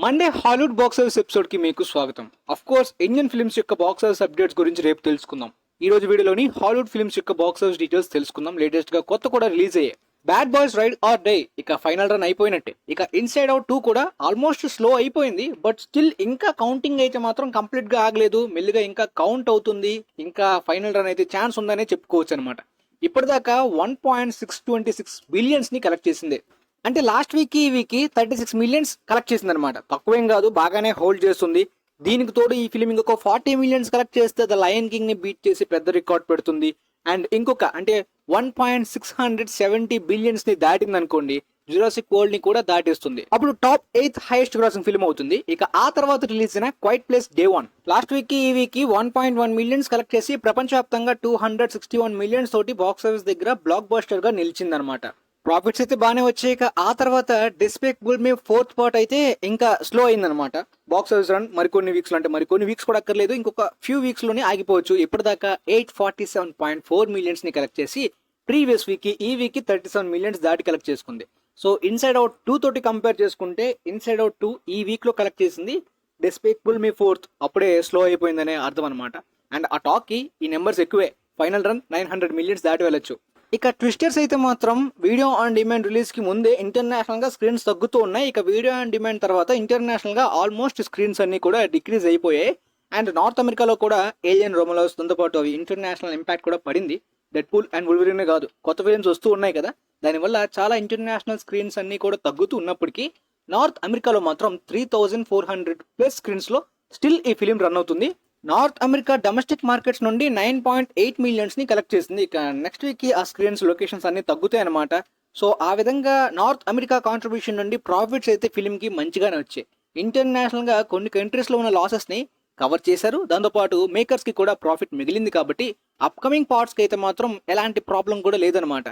Monday Hollywood box office episode కి మీకు స్వాగతం. అఫ్ కోర్స్ ఇండియన్ ఫిల్మ్స్ యొక్క బాక్స్ ఆఫీస్ అప్డేట్స్ గురించి రేపు తెలుసుకుందాం. ఈ రోజు వీడియోలోని హాలీవుడ్ ఫిల్మ్స్ యొక్క బాక్స్ ఆఫీస్ డీటెయిల్స్ తెలుసుకుందాం. లేటెస్ట్ గా కొత్త కూడా రిలీజ్ అయ్యాయి. Bad Boys Ride or Die ఇక ఫైనల్ రన్ అయిపోయినట్టే. ఇక ఇన్సైడ్ అవుట్ 2 కూడా ఆల్మోస్ట్ స్లో అయిపోయింది. బట్ స్టిల్ ఇంకా కౌంటింగ్ అయితే మాత్రం కంప్లీట్ గా ఆగలేదు. మెల్లిగా ఇంకా కౌంట్ అవుతుంది. ఇంకా ఫైనల్ రన్ అయితే ఛాన్స్ ఉందనే చెప్పుకోవచ్చు అనమాట. ఇప్పటిదాకా 1.626 బిలియన్స్ ని కలెక్ట్ చేసింది. అంటే లాస్ట్ వీక్ ఈ వీక్ 36 మిలియన్స్ కలెక్ట్ చేసింది అనమాట. తక్కువేం కాదు, బాగానే హోల్డ్ చేస్తుంది. దీనికి తోడు ఈ ఫిలిం ఇంకొక 40 మిలియన్స్ కలెక్ట్ చేస్తే ద లయన్ కింగ్ ని బీట్ చేసి పెద్ద రికార్డ్ పెడుతుంది. అండ్ ఇంకొక అంటే 1.670 బిలియన్స్ ని దాటింది అనుకోండి, జురాసిక్ వరల్డ్ ని కూడా దాటేస్తుంది. అప్పుడు top 8th highest grossing film అవుతుంది. ఇక ఆ తర్వాత రిలీజ్ అయిన Quiet Place day 1 last week ఈ వీక్ 1.1 మిలియన్స్ కలెక్ట్ చేసి ప్రపంచవ్యాప్తంగా 261 మిలియన్స్ తోటి బాక్స్ ఆఫీస్ దగ్గర బ్లాక్ బస్టర్ గా నిలిచింది అనమాట. ప్రాఫిట్స్ అయితే బాగానే వచ్చాయి. ఆ తర్వాత డిస్పెక్టబుల్ మీ 4th పార్ట్ అయితే ఇంకా స్లో అయిందనమాట. బాక్స్ ఆఫీస్ రన్ మరికొన్ని వీక్స్ లో, అంటే మరికొన్ని వీక్స్ కూడా అక్కర్లేదు, ఇంకొక ఫ్యూ వీక్స్ లోనే ఆగిపోవచ్చు. ఇప్పటిదాకా 847.4 మిలియన్స్ ని కలెక్ట్ చేసి ప్రీవియస్ వీక్ ఈ వీక్ 37 మిలియన్స్ దాటి కలెక్ట్ చేసుకుంది. సో ఇన్సైడ్ అవుట్ 2 తోటి కంపేర్ చేసుకుంటే ఇన్సైడ్ అవుట్ 2 ఈ వీక్ లో కలెక్ట్ చేసింది. డిస్పెక్టబుల్ మీ 4th అప్పుడే స్లో అయిపోయిందనే అర్థం అనమాట. అండ్ ఆ టాక్ కి ఈ నెంబర్స్ ఎక్కువే. ఫైనల్ రన్ 900 మిలియన్స్ దాటి వెళ్ళొచ్చు. ఇక ట్విస్టర్స్ అయితే మాత్రం వీడియో ఆన్ డిమాండ్ రిలీజ్ కి ముందే ఇంటర్నేషనల్ గా స్క్రీన్స్ తగ్గుతూ ఉన్నాయి. ఇక వీడియో ఆన్ డిమాండ్ తర్వాత ఇంటర్నేషనల్ గా ఆల్మోస్ట్ స్క్రీన్స్ అన్ని కూడా డిక్రీజ్ అయిపోయాయి. అండ్ నార్త్ అమెరికాలో కూడా ఏలియన్ రోమలోస్ తో పాటు అవి ఇంటర్నేషనల్ ఇంపాక్ట్ కూడా పడింది. డెడ్ పూల్ అండ్ వుల్వరిన్ కాదు, కొత్త ఫిలిమ్స్ వస్తూ ఉన్నాయి కదా, దానివల్ల చాలా ఇంటర్నేషనల్ స్క్రీన్స్ అన్ని కూడా తగ్గుతూ ఉన్నప్పటికీ నార్త్ అమెరికాలో మాత్రం 3400+ స్క్రీన్స్ లో స్టిల్ ఈ ఫిలిం రన్ అవుతుంది. నార్త్ అమెరికా డొమెస్టిక్ మార్కెట్స్ నుండి 9.8 మిలియన్స్ ని కలెక్ట్ చేసింది. ఇక నెక్స్ట్ వీక్ కి ఆ స్క్రీన్స్ లొకేషన్స్ అన్ని తగ్గుతాయి అనమాట. సో ఆ విధంగా నార్త్ అమెరికా కాంట్రిబ్యూషన్ నుండి ప్రాఫిట్స్ అయితే ఫిలిం కి మంచిగానే వచ్చాయి. ఇంటర్నేషనల్ గా కొన్ని కంట్రీస్ లో ఉన్న లాసెస్ ని కవర్ చేశారు. దాంతోపాటు మేకర్స్ కి కూడా ప్రాఫిట్ మిగిలింది కాబట్టి అప్కమింగ్ పార్ట్స్ కి అయితే మాత్రం ఎలాంటి ప్రాబ్లం కూడా లేదనమాట.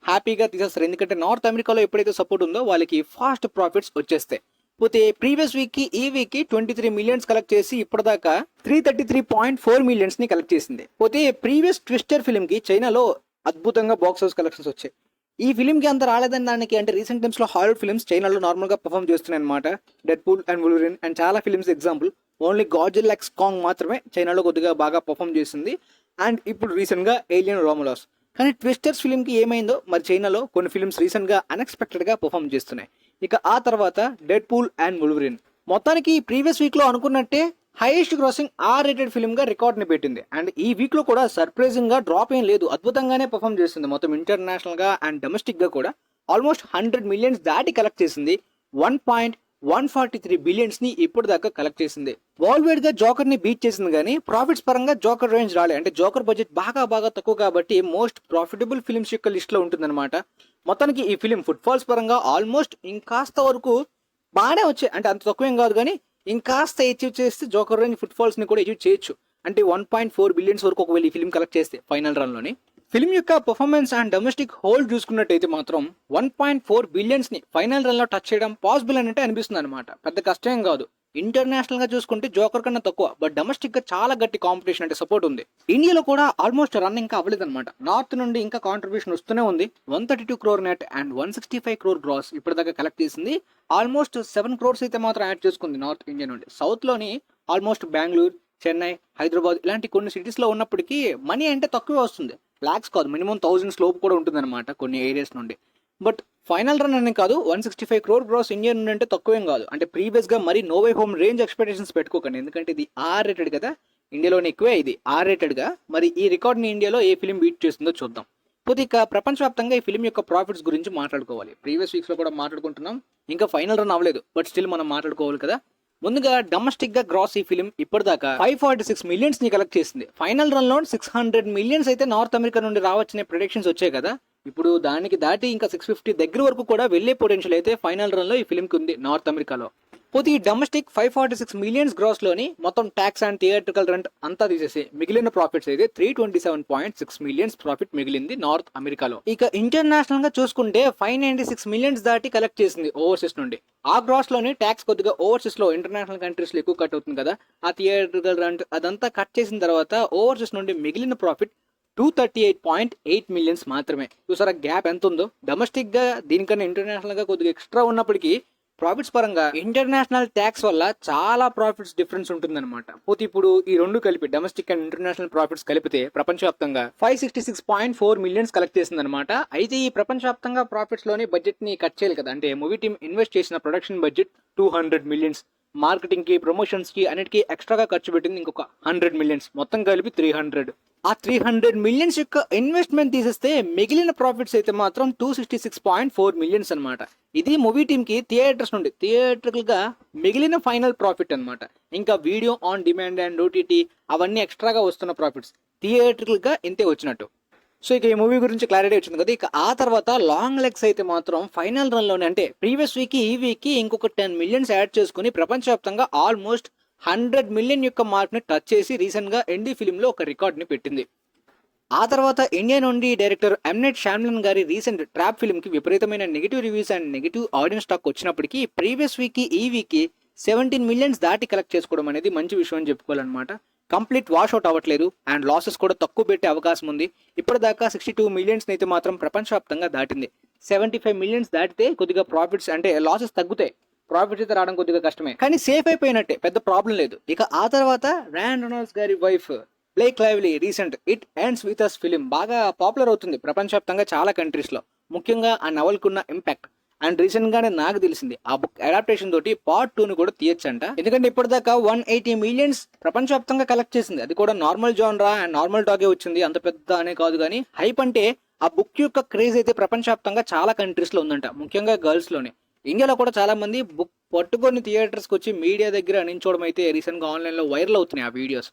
హ్యాపీగా తీసేస్తారు. ఎందుకంటే నార్త్ అమెరికాలో ఎప్పుడైతే సపోర్ట్ ఉందో వాళ్ళకి ఫాస్ట్ ప్రాఫిట్స్ వచ్చేస్తాయి. పోతే ప్రీవియస్ వీక్ కి ఈ వీక్ కి 23 మిలియన్స్ కలెక్ట్ చేసి ఇప్పటిదాకా 333.4 మిలియన్స్ ని కలెక్ట్ చేసింది. పోతే ప్రీవియస్ ట్విస్టర్ ఫిల్మ్ కి చైనాలో అద్భుతంగా బాక్స్ ఆఫీస్ కలెక్షన్స్ వచ్చాయి. ఈ ఫిల్మ్ కి అంత రాలేదని దానికి అంటే రీసెంట్ టైమ్స్ లో హాలీవుడ్ ఫిల్మ్స్ చైనాలో నార్మల్ గా పర్ఫామ్ చేస్తున్నాయి అనమాట. Deadpool and Wolverine and చాలా films example. Only Godzilla X Kong మాత్రమే చైనాలో కొద్దిగా బాగా పర్ఫామ్ చేసింది. అండ్ ఇప్పుడు రీసెంట్ గా ఏలియన్ రోమలాస్. కానీ ట్విస్టర్స్ ఫిల్మ్ కి ఏమైందో మరి చైనాలో కొన్ని ఫిల్మ్స్ రీసెంట్ గా అన్ఎక్స్పెక్టెడ్ గా పర్ఫామ్ చేస్తున్నాయి. ఇక ఆ తర్వాత డెడ్ పూల్ అండ్ వుల్వరిన్ మొత్తానికి ప్రీవియస్ వీక్ లో అనుకున్నట్టే హైయెస్ట్ గ్రాసింగ్ R-rated ఫిల్మ్ గా రికార్డ్ ని పెట్టింది. అండ్ ఈ వీక్ లో కూడా సర్ప్రైజింగ్ గా డ్రాప్ ఏం లేదు, అద్భుతంగానే పర్ఫామ్ చేసింది. మొత్తం ఇంటర్నేషనల్ గా అండ్ డొమెస్టిక్ గా కూడా ఆల్మోస్ట్ 100 మిలియన్స్ దాటి కలెక్ట్ చేసింది. 1.143 బిలియన్స్ ని ఇప్పుడు దాకా కలెక్ట్ చేసింది. వరల్డ్ వైడ్ గా జోకర్ ని బీట్ చేసింది, కానీ ప్రాఫిట్స్ పరంగా జోకర్ రేంజ్ రాలే. అంటే జోకర్ బడ్జెట్ బాగా తక్కువ కాబట్టి మోస్ట్ ప్రాఫిటబుల్ ఫిల్మ్స్ యొక్క లిస్ట్ లో ఉంటుందన్నమాట. మొత్తానికి ఈ ఫిలిం ఫుట్ ఫాల్స్ పరంగా ఆల్మోస్ట్ ఇంకాస్త వరకు బాగానే వచ్చాయి. అంటే అంత తక్కువేం కాదు, కానీ ఇంకాస్త అచీవ్ చేస్తే జోకర్ రేంజ్ ఫుట్ ఫాల్స్ ని కూడా అచీవ్ చేయొచ్చు. అంటే 1.4 బిలియన్స్ వరకు ఒకవేళ ఈ ఫిలిం కలెక్ట్ చేస్తే ఫైనల్ రన్ లోని. ఫిల్మ్ యొక్క పర్ఫార్మెన్స్ అండ్ డొమెస్టిక్ హోల్డ్ చూసుకున్నట్టయితే మాత్రం 1.4 బిలియన్స్ ని ఫైనల్ రన్ లో టచ్ చేయడం పాసిబుల్ అంటే అనిపిస్తుంది అనమాట. పెద్ద కష్టం కాదు. ఇంటర్నేషనల్ గా చూసుకుంటే జోకర్ కన్నా తక్కువ, బట్ డొమెస్టిక్ గా చాలా గట్టి కాంపిటీషన్ అంటే సపోర్ట్ ఉంది. ఇండియాలో కూడా ఆల్మోస్ట్ రన్ ఇంకా అవ్వలేదు అనమాట. నార్త్ నుండి ఇంకా కాంట్రిబ్యూషన్ వస్తూనే ఉంది. 132 crore net and 165 crore gross ఇప్పటిదాకా కలెక్ట్ చేసింది. ఆల్మోస్ట్ 7 crores అయితే మాత్రం యాడ్ చేసుకుంది నార్త్ ఇండియా నుండి. సౌత్ లోని ఆల్మోస్ట్ బెంగళూరు, చెన్నై, హైదరాబాద్ ఇలాంటి కొన్ని సిటీస్ లో ఉన్నప్పటికీ మనీ అంటే తక్కువే వస్తుంది. లాక్స్ కాదు, మినిమం 1000 స్లోప్ కూడా ఉంటుంది అనమాట కొన్ని ఏరియాస్ నుండి. బట్ ఫైనల్ రన్ అని కాదు, 165 crore గ్రాస్ ఇండియా నుండి అంటే తక్కువేం కాదు. అంటే ప్రీవియస్ గా మరి No Way Home range expectations పెట్టుకోకండి, ఎందుకంటే ఇది R-rated కదా. ఇండియాలోనే ఎక్కువే ఇది R-rated గా. మరి ఈ రికార్డ్ ని ఇండియాలో ఏ ఫిలిం బీట్ చేస్తుందో చూద్దాం. పోతే ఇక ప్రపంచవ్యాప్తంగా ఈ ఫిలిం యొక్క ప్రాఫిట్స్ గురించి మాట్లాడుకోవాలి. ప్రీవియస్ వీక్స్ లో కూడా మాట్లాడుకుంటున్నాం, ఇంకా ఫైనల్ రన్ అవ్వలేదు, బట్ స్టిల్ మనం మాట్లాడుకోవాలి కదా. ముందుగా డొమెస్టిక్ గా గ్రాస్ ఈ ఫిలిం ఇప్పటిదాకా 546 మిలియన్స్ ని కలెక్ట్ చేసింది. ఫైనల్ రన్ లో 600 మిలియన్స్ అయితే నార్త్ అమెరికా నుండి రావచ్చనే ప్రిడిక్షన్స్ వచ్చాయి కదా. ఇప్పుడు దానికి దాటి ఇంకా 650 దగ్గర వరకు కూడా వెళ్లే పొటెన్షియల్ అయితే ఫైనల్ రన్ లో ఈ ఫిలిం కి ఉంది నార్త్ అమెరికాలో. పోతే ఈ డొమెస్టిక్ 546 మిలియన్స్ గ్రాస్ లోని మొత్తం ట్యాక్స్ అండ్ థియేట్రికల్ రెంట్ అంతా తీసేసి మిగిలిన ప్రాఫిట్స్ అయితే 327.6 మిలియన్స్ ప్రాఫిట్ మిగిలింది నార్త్ అమెరికాలో. ఇక ఇంటర్నేషనల్ గా చూసుకుంటే 596 మిలియన్స్ దాటి కలెక్ట్ చేసింది ఓవర్సీస్ నుండి. ఆ గ్రాస్ లోని ట్యాక్స్ కొద్దిగా ఓవర్సీస్ లో ఇంటర్నేషనల్ కంట్రీస్ లో ఎక్కువ కట్ అవుతుంది కదా, ఆ థియేట్రికల్ రెంట్ అదంతా కట్ చేసిన తర్వాత ఓవర్సీస్ నుండి మిగిలిన ప్రాఫిట్ 238.8 మిలియన్స్ మాత్రమే. చూసారా గ్యాప్ ఎంత ఉందో. డొమెస్టిక్ గా దీనికన్నా ఇంటర్నేషనల్ గా కొద్దిగా ఎక్స్ట్రా ఉన్నప్పటికీ ప్రాఫిట్స్ పరంగా ఇంటర్నేషనల్ ట్యాక్స్ వల్ల చాలా ప్రాఫిట్స్ డిఫరెన్స్ ఉంటుందన్నమాట. పోతే ఇప్పుడు ఈ రెండు కలిపి డొమెస్టిక్ అండ్ ఇంటర్నేషనల్ ప్రాఫిట్స్ కలిపితే ప్రపంచవ్యాప్తంగా 566.4 మిలియన్స్ కలెక్ట్ చేసిందనమాట. అయితే ఈ ప్రపంచవ్యాప్తంగా ప్రాఫిట్స్ లోని బడ్జెట్ ని కట్ చేయాలి కదా, అంటే మూవీ టీమ్ ఇన్వెస్ట్ చేసిన ప్రొడక్షన్ బడ్జెట్ 200 మిలియన్స్, మార్కెటింగ్ కి ప్రమోషన్స్ కి అన్నిటికీ ఎక్స్ట్రాగా ఖర్చు పెట్టింది ఇంకొక 100 మిలియన్స్, మొత్తం కలిపి 300. ఆ 300 మిలియన్స్ యొక్క ఇన్వెస్ట్మెంట్ తీసేస్తే మిగిలిన ప్రాఫిట్స్ అయితే మాత్రం 266.4 మిలియన్స్ అనమాట. ఇది మూవీ టీమ్ కి థియేటర్స్ నుండి థియేటర్కల్ గా మిగిలిన ఫైనల్ ప్రాఫిట్ అనమాట. ఇంకా video on demand and OTT అవన్నీ ఎక్స్ట్రాగా వస్తున్న ప్రాఫిట్స్ థియేటర్కల్ గా ఇంతే వచ్చినట్టు. సో ఇక ఈ మూవీ గురించి క్లారిటీ వచ్చింది కదా. ఇక ఆ తర్వాత లాంగ్ లెగ్స్ అయితే మాత్రం ఫైనల్ రన్ లోనే, అంటే ప్రీవియస్ వీక్ కి ఈ వీక్ కి ఇంకొక 10 మిలియన్స్ యాడ్ చేసుకుని ప్రపంచవ్యాప్తంగా ఆల్మోస్ట్ 100 మిలియన్ యొక్క మార్క్ ని టచ్ చేసి రీసెంట్ గా ఎన్డీ ఫిల్మ్ లో ఒక రికార్డ్ ని పెట్టింది. ఆ తర్వాత ఇండియా నుండి డైరెక్టర్ ఎం నైట్ ష్యామ్లన్ గారి రీసెంట్ ట్రాప్ ఫిల్మ్ కి విపరీతమైన negative reviews and negative audience talk వచ్చినప్పటికీ ప్రీవియస్ వీక్ కి ఈ వీక్ కి 17 మిలియన్స్ దాటి కలెక్ట్ చేసుకోవడం అనేది మంచి విషయం అని చెప్పుకోవాలన్నమాట. కంప్లీట్ వాష్ అవుట్ అవ్వట్లేదు అండ్ లాసెస్ కూడా తక్కువ పెట్టే అవకాశం ఉంది. ఇప్పటిదాకా 62 మిలియన్స్ అయితే మాత్రం ప్రపంచవ్యాప్తంగా దాటింది. 75 మిలియన్స్ దాటితే కొద్దిగా ప్రాఫిట్స్ అంటే లాసెస్ తగ్గుతాయి, ప్రాఫిట్స్ అయితే రావడం కొద్దిగా కష్టమే, కానీ సేఫ్ అయిపోయినట్టే, పెద్ద ప్రాబ్లం లేదు. ఇక ఆ తర్వాత ర్యాన్ రెనాల్డ్స్ గారి wife Blake Lively recent It Ends with Us film బాగా పాపులర్ అవుతుంది ప్రపంచవ్యాప్తంగా చాలా కంట్రీస్ లో, ముఖ్యంగా ఆ నవల్కున్న ఇంపాక్ట్. అండ్ రీసెంట్ గానే నాకు తెలిసింది ఆ బుక్ అడాప్టేషన్ తోటి పార్ట్ 2 ని కూడా తీయచ్చంట. ఎందుకంటే ఇప్పటిదాకా 180 మిలియన్స్ ప్రపంచవ్యాప్తంగా కలెక్ట్ చేసింది. అది కూడా నార్మల్ జాన్రా అండ్ నార్మల్ టాగే వచ్చింది, అంత పెద్ద అనే కాదు. కానీ హైప్ అంటే ఆ బుక్ యొక్క క్రేజ్ అయితే ప్రపంచవ్యాప్తంగా చాలా కంట్రీస్ లో ఉందంట, ముఖ్యంగా గర్ల్స్ లోనే. ఇండియాలో కూడా చాలా మంది బుక్ పట్టుకొని థియేటర్స్కి వచ్చి మీడియా దగ్గర నించోవడం అయితే రీసెంట్ గా ఆన్లైన్ లో వైరల్ అవుతున్నాయి ఆ వీడియోస్.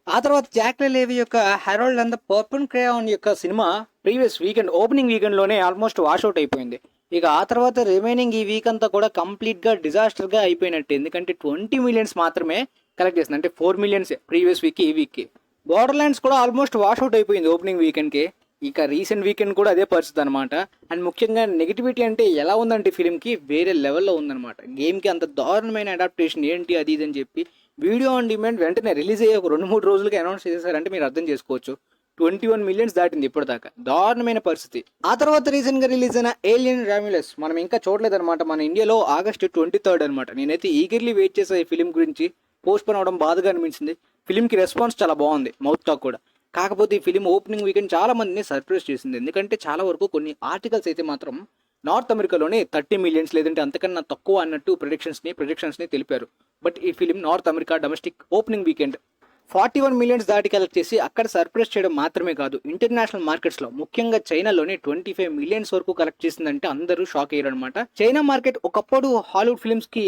ఆ తర్వాత జాక్లే లేవి యొక్క Harold and the purple crayon యొక్క సినిమా ప్రీవియస్ వీకెండ్ ఓపెనింగ్ వీకెండ్ లోనే ఆల్మోస్ట్ వాష్అవుట్ అయిపోయింది. ఇక ఆ తర్వాత రిమైనింగ్ ఈ వీక్ అంతా కూడా కంప్లీట్ గా డిజాస్టర్ గా అయిపోయినట్టు, ఎందుకంటే 20 మిలియన్స్ మాత్రమే కలెక్ట్ చేసింది, అంటే 4 మిలియన్స్ ప్రీవియస్ వీక్ ఈ వీక్ కి. బోర్డర్ ల్యాండ్స్ కూడా ఆల్మోస్ట్ వాష్అవుట్ అయిపోయింది ఓపెనింగ్ వీకెండ్ కి. ఇక రీసెంట్ వీకెండ్ కూడా అదే పరిస్థితి అనమాట. అండ్ ముఖ్యంగా నెగిటివిటీ అంటే ఎలా ఉందంటే ఫిలిం కి వేరే లెవెల్లో ఉందన్నమాట. గేమ్ కి అంత దారుణమైన అడాప్టేషన్ ఏంటి అది ఇది అని చెప్పి వీడియో ఆన్ డిమాండ్ వెంటనే రిలీజ్ అయ్యే ఒక 2-3 రోజులకి అనౌన్స్ చేసేసారంటే మీరు అర్థం చేసుకోవచ్చు. 21 మిలియన్స్ దాటింది ఇప్పటిదాకా, దారుణమైన పరిస్థితి. ఆ తర్వాత రీసెంట్ గా రిలీజ్ అయిన ఏలియన్ రామ్యులస్ మనం ఇంకా చూడలేదు అనమాట. మన ఇండియాలో ఆగస్టు 23 అనమాట. నేనైతే ఈగర్లీ వెయిట్ చేసే ఈ ఫిలిం గురించి. పోస్ట్ పోన్ అవడం బాధగా అనిపించింది. ఫిలిం కి రెస్పాన్స్ చాలా బాగుంది, మౌత్ టాక్ కూడా. కాకపోతే ఈ ఫిలిం ఓపెనింగ్ వీకెండ్ చాలా మందిని సర్ప్రైజ్ చేసింది, ఎందుకంటే చాలా వరకు కొన్ని ఆర్టికల్స్ అయితే మాత్రం నార్త్ అమెరికాలోనే 30 మిలియన్స్ లేదంటే అంతకన్నా తక్కువ అన్నట్టు ప్రొజెక్షన్స్ ని తెలిపారు. బట్ ఈ film north America domestic opening weekend 41 millions దాటి కలెక్ట్ చేసి అక్కడ సర్ప్రైజ్ చేయడం మాత్రమే కాదు, ఇంటర్నేషనల్ మార్కెట్స్ లో ముఖ్యంగా చైనాలోనే 25 మిలియన్స్ వరకు కలెక్ట్ చేసిందంటే అందరూ షాక్ అయ్యారు అనమాట. చైనా మార్కెట్ ఒకప్పుడు హాలీవుడ్ ఫిల్మ్స్ కి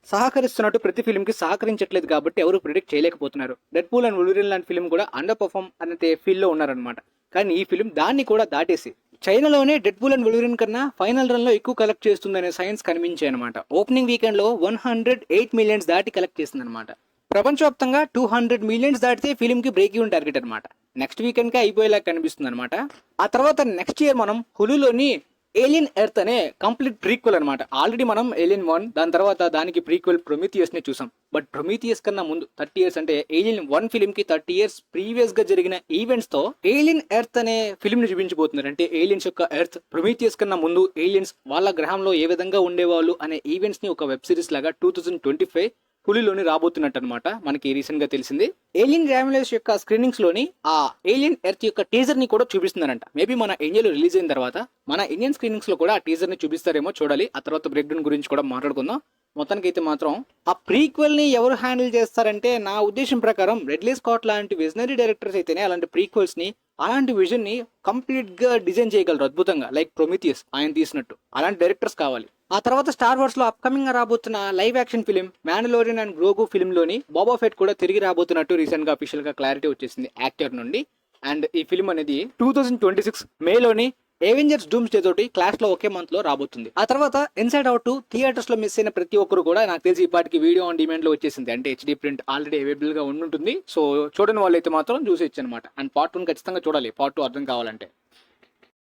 సహకరిస్తున్నట్టు ప్రతి ఫిల్మ్ కి సహకరించట్లేదు కాబట్టి ఎవరు ప్రిడిక్ట్ చేయలేకపోతున్నారు. డెడ్ పూల్ అండ్ వుల్వరిన్ లాంటి ఫిల్మ్ కూడా అండర్ పర్ఫార్మ్ అనే ఫీల్ లో ఉన్నారనమాట. కానీ ఈ ఫిల్మ్ దాన్ని కూడా దాటేసి చైనాలోనే డెడ్ పూల్ అండ్ వుల్వరిన్ కన్నా ఫైనల్ రన్ లో ఎక్కువ కలెక్ట్ చేస్తుందనే సైన్స్ కనిపించాయి అనమాట. ఓపెనింగ్ వీకెండ్ లో 108 మిలియన్స్ దాటి కలెక్ట్ చేసింది అనమాట. ప్రపంచవ్యాప్తంగా 200 మిలియన్స్ దాటితే ఫిలిం కి బ్రేక్ ఈవెన్ టార్గెట్ అనమాట. నెక్స్ట్ వీకెండ్ కి అయిపోయేలా కనిపిస్తుంది అనమాట. ఆ తర్వాత నెక్స్ట్ ఇయర్ మనం హులులోని ఏలియన్ ఎర్త్ అనే కంప్లీట్ ప్రీక్వెల్ అనమాట. ఆల్రెడీ మనం ఏలియన్ 1 దాని తర్వాత దానికి ప్రీక్వెల్ ప్రొమిథియస్ ని చూసాం. బట్ ప్రొమిథియస్ కన్నా ముందు 30 ఇయర్స్ అంటే ఏలియన్ 1 ఫిలిం కి 30 ఇయర్స్ ప్రీవియస్ గా జరిగిన ఈవెంట్స్ తో ఏలియన్ ఎర్త్ అనే ఫిలిం ని చూపించబోతున్నారు. అంటే ఏలియన్స్ యొక్క ఎర్త్ ప్రొమిథియస్ కన్నా ముందు ఏలియన్స్ వాళ్ళ గ్రహంలో ఏ విధంగా ఉండేవాళ్ళు అనే ఈవెంట్స్ ని ఒక వెబ్ సిరీస్ లాగా 2025 పులిలోని రాబోతున్నట్టు అనమాట. మనకి రీసెంట్ గా తెలిసింది. ఏలియన్ రామ్యులస్ యొక్క స్క్రీనింగ్స్ లోని ఆ ఏలియన్ ఎర్త్ యొక్క టీజర్ ని కూడా చూపిస్తున్నారంట. మేబీ మన ఇండియాలో రిలీజ్ అయిన తర్వాత మన ఇండియన్ స్క్రీనింగ్స్ లో కూడా ఆ టీజర్ ని చూపిస్తారేమో, చూడాలి. ఆ తర్వాత బ్రేక్ డౌన్ గురించి కూడా మాట్లాడుకుందాం. మొత్తానికి అయితే మాత్రం ఆ ప్రీక్వెల్ ని ఎవరు హ్యాండిల్ చేస్తారంటే నా ఉద్దేశం ప్రకారం రెడ్లీ స్కాట్ లాంటి విజనరీ డైరెక్టర్స్ అయితేనే అలాంటి ప్రీక్వెల్స్ ని అలాంటి విజన్ ని కంప్లీట్ గా డిజైన్ చేయగలరు అద్భుతంగా, లైక్ ప్రొమిథియస్ ఆయన తీసినట్టు. అలాంటి డైరెక్టర్స్ కావాలి. ఆ తర్వాత స్టార్ వార్స్ లో అప్కమింగ్ గా రాబోతున్న live action film Mandalorian and Grogu film లోని బాబా ఫెట్ కూడా తిరిగి రాబోతున్నట్టు రీసెంట్ గా అఫీషియల్ గా క్లారిటీ వచ్చేసింది యాక్టర్ నుండి. అండ్ ఈ ఫిల్మ్ అనేది 2026 మేలోని అవెంజర్స్ డూమ్స్ డే తోటి క్లాష్ లో ఒకే మంత్ లో రాబోతుంది. ఆ తర్వాత ఇన్సైడ్ అవుట్ థియేటర్స్ లో మిస్ అయిన ప్రతి ఒక్కరు కూడా నాకు తెలిసి ఈ పాటికి వీడియో ఆన్ డిమాండ్ లో వచ్చేసింది. అంటే హెచ్డీ ప్రింట్ ఆల్రెడీ అవైలబుల్ గా ఉంటుంది. సో చూడని వాళ్ళు అయితే మాత్రం చూసేయచ్చు అనమాట. అండ్ పార్ట్ 1 ఖచ్చితంగా చూడాలి, పార్ట్ 2 అర్థం కావాలంటే.